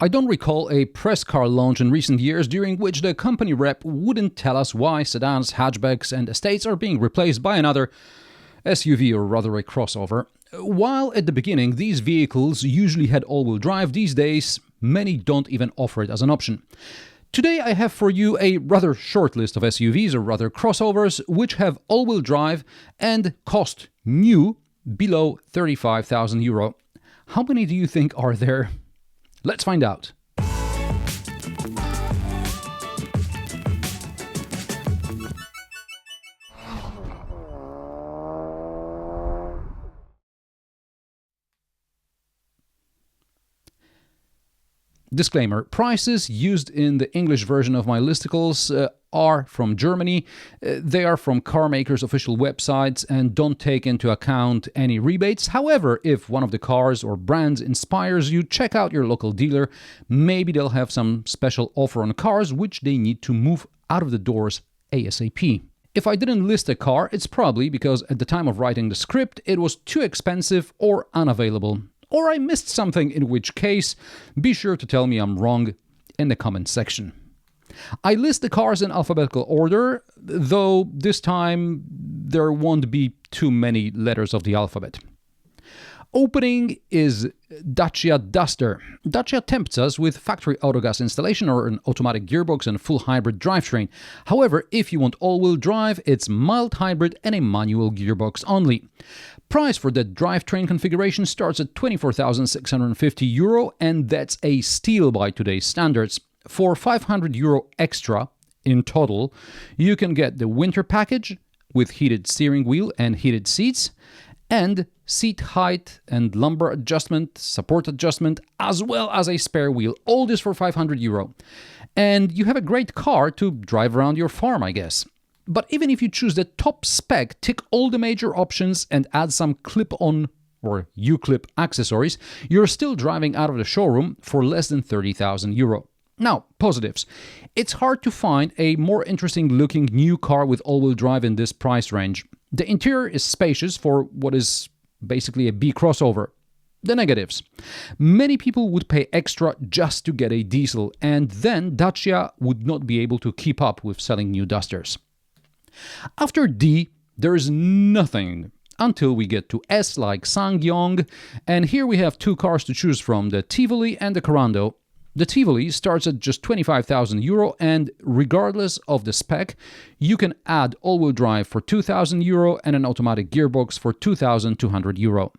I don't recall a press car launch in recent years during which the company rep wouldn't tell us why sedans, hatchbacks and estates are being replaced by another SUV, or rather a crossover. While at the beginning these vehicles usually had all-wheel drive, these days many don't even offer it as an option. Today I have for you a rather short list of SUVs, or rather crossovers, which have all-wheel drive and cost new below €35,000. How many do you think are there? Let's find out. Disclaimer: prices used in the English version of my listicles are from Germany. They are from car makers' official websites and don't take into account any rebates. However, if one of the cars or brands inspires you, check out your local dealer. Maybe they'll have some special offer on cars which they need to move out of the doors ASAP. If I didn't list a car, it's probably because at the time of writing the script it was too expensive or unavailable. Or I missed something, in which case, be sure to tell me I'm wrong in the comment section. I list the cars in alphabetical order, though this time there won't be too many letters of the alphabet. Opening is Dacia Duster. Dacia tempts us with factory autogas installation or an automatic gearbox and full hybrid drivetrain. However, if you want all-wheel drive, it's mild hybrid and a manual gearbox only. Price for that drivetrain configuration starts at €24,650, and that's a steal by today's standards. For €500 extra in total, you can get the winter package with heated steering wheel and heated seats, and seat height and lumbar adjustment, support adjustment, as well as a spare wheel. All this for €500. And you have a great car to drive around your farm, I guess. But even if you choose the top spec, tick all the major options and add some clip-on or U-clip accessories, you're still driving out of the showroom for less than €30,000. Now, positives. It's hard to find a more interesting looking new car with all-wheel drive in this price range. The interior is spacious for what is basically a B crossover. The negatives. Many people would pay extra just to get a diesel, and then Dacia would not be able to keep up with selling new Dusters. After D, there is nothing until we get to S, like SsangYong, and here we have two cars to choose from, the Tivoli and the Corando. The Tivoli starts at just €25,000, and regardless of the spec, you can add all-wheel drive for €2,000 and an automatic gearbox for €2,200.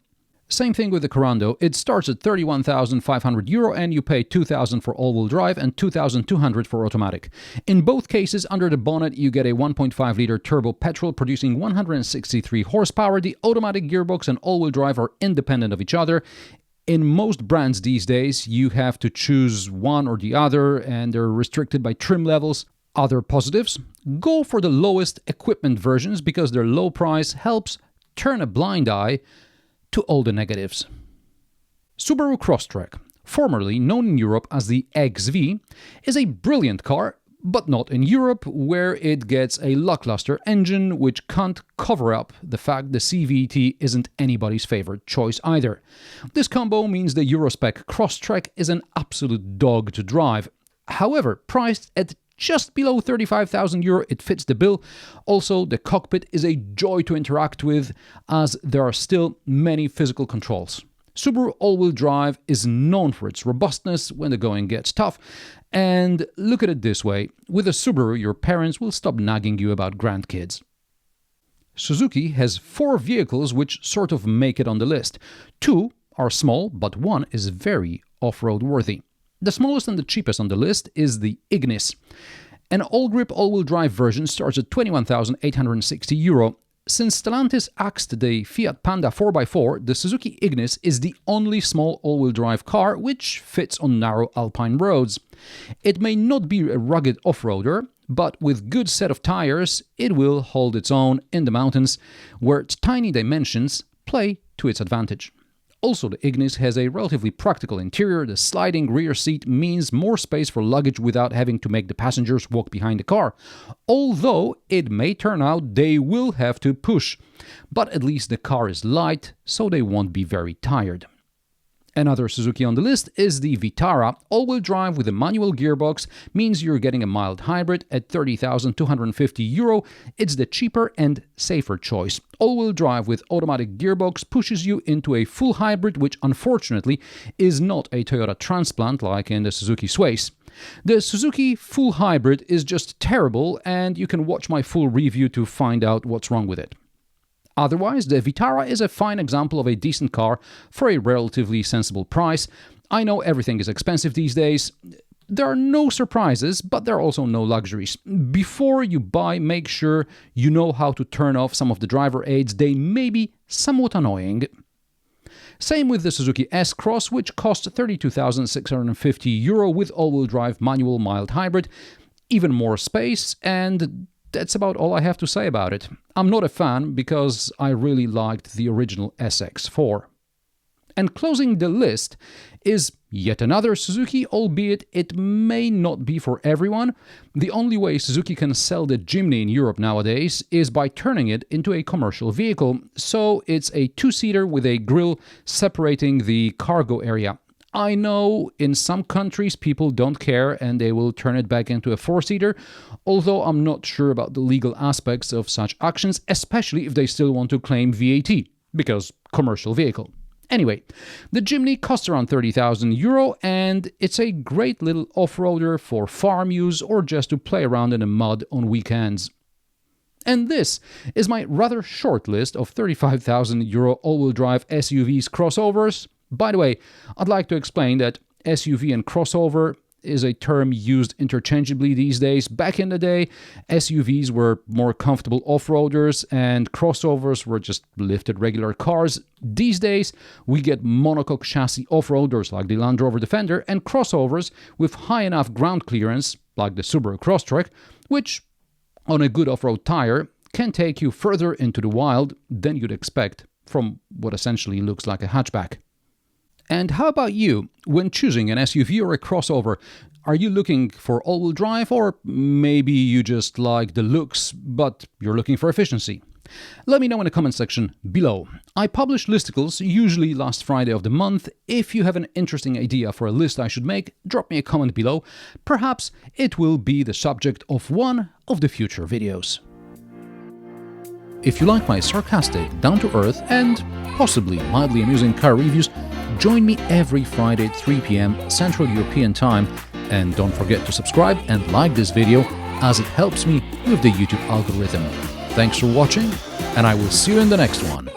Same thing with the Corando. It starts at €31,500 and you pay €2,000 for all-wheel drive and €2,200 for automatic. In both cases, under the bonnet, you get a 1.5-liter turbo petrol producing 163 horsepower. The automatic gearbox and all-wheel drive are independent of each other. In most brands these days, you have to choose one or the other, and they're restricted by trim levels. Other positives: go for the lowest equipment versions because their low price helps turn a blind eye to all the negatives. Subaru Crosstrek, formerly known in Europe as the XV, is a brilliant car, but not in Europe, where it gets a lackluster engine which can't cover up the fact the CVT isn't anybody's favorite choice either. This combo means the Eurospec Crosstrek is an absolute dog to drive. However, priced at just below €35,000, it fits the bill. Also, the cockpit is a joy to interact with, as there are still many physical controls. Subaru all-wheel drive is known for its robustness when the going gets tough. And look at it this way: with a Subaru, your parents will stop nagging you about grandkids. Suzuki has 4 vehicles which sort of make it on the list. 2 are small, but one is very off-road worthy. The smallest and the cheapest on the list is the Ignis. An all-grip all-wheel drive version starts at €21,860. Since Stellantis axed the Fiat Panda 4x4, the Suzuki Ignis is the only small all-wheel drive car which fits on narrow alpine roads. It may not be a rugged off-roader, but with good set of tires, it will hold its own in the mountains, where its tiny dimensions play to its advantage. Also, the Ignis has a relatively practical interior. The sliding rear seat means more space for luggage without having to make the passengers walk behind the car. Although it may turn out they will have to push. But at least the car is light, so they won't be very tired. Another Suzuki on the list is the Vitara. All-wheel drive with a manual gearbox means you're getting a mild hybrid at €30,250. It's the cheaper and safer choice. All-wheel drive with automatic gearbox pushes you into a full hybrid, which unfortunately is not a Toyota transplant like in the Suzuki Sways. The Suzuki full hybrid is just terrible, and you can watch my full review to find out what's wrong with it. Otherwise, the Vitara is a fine example of a decent car for a relatively sensible price. I know everything is expensive these days. There are no surprises, but there are also no luxuries. Before you buy, make sure you know how to turn off some of the driver aids. They may be somewhat annoying. Same with the Suzuki S-Cross, which costs €32,650 with all-wheel drive manual mild hybrid, even more space, and that's about all I have to say about it. I'm not a fan because I really liked the original SX4. And closing the list is yet another Suzuki, albeit it may not be for everyone. The only way Suzuki can sell the Jimny in Europe nowadays is by turning it into a commercial vehicle. So it's a two-seater with a grille separating the cargo area. I know in some countries people don't care and they will turn it back into a four-seater, although I'm not sure about the legal aspects of such actions, especially if they still want to claim VAT, because commercial vehicle. Anyway, the Jimny costs around €30,000 and it's a great little off-roader for farm use or just to play around in the mud on weekends. And this is my rather short list of €35,000 all-wheel drive SUVs crossovers. By the way, I'd like to explain that SUV and crossover is a term used interchangeably these days. Back in the day, SUVs were more comfortable off-roaders and crossovers were just lifted regular cars. These days, we get monocoque chassis off-roaders like the Land Rover Defender and crossovers with high enough ground clearance like the Subaru Crosstrek, which, on a good off-road tire, can take you further into the wild than you'd expect from what essentially looks like a hatchback. And how about you? When choosing an SUV or a crossover, are you looking for all-wheel drive, or maybe you just like the looks, but you're looking for efficiency? Let me know in the comment section below. I publish listicles usually last Friday of the month. If you have an interesting idea for a list I should make, drop me a comment below. Perhaps it will be the subject of one of the future videos. If you like my sarcastic, down-to-earth and possibly mildly amusing car reviews, join me every Friday at 3 p.m. Central European Time, and don't forget to subscribe and like this video as it helps me with the YouTube algorithm. Thanks for watching, and I will see you in the next one.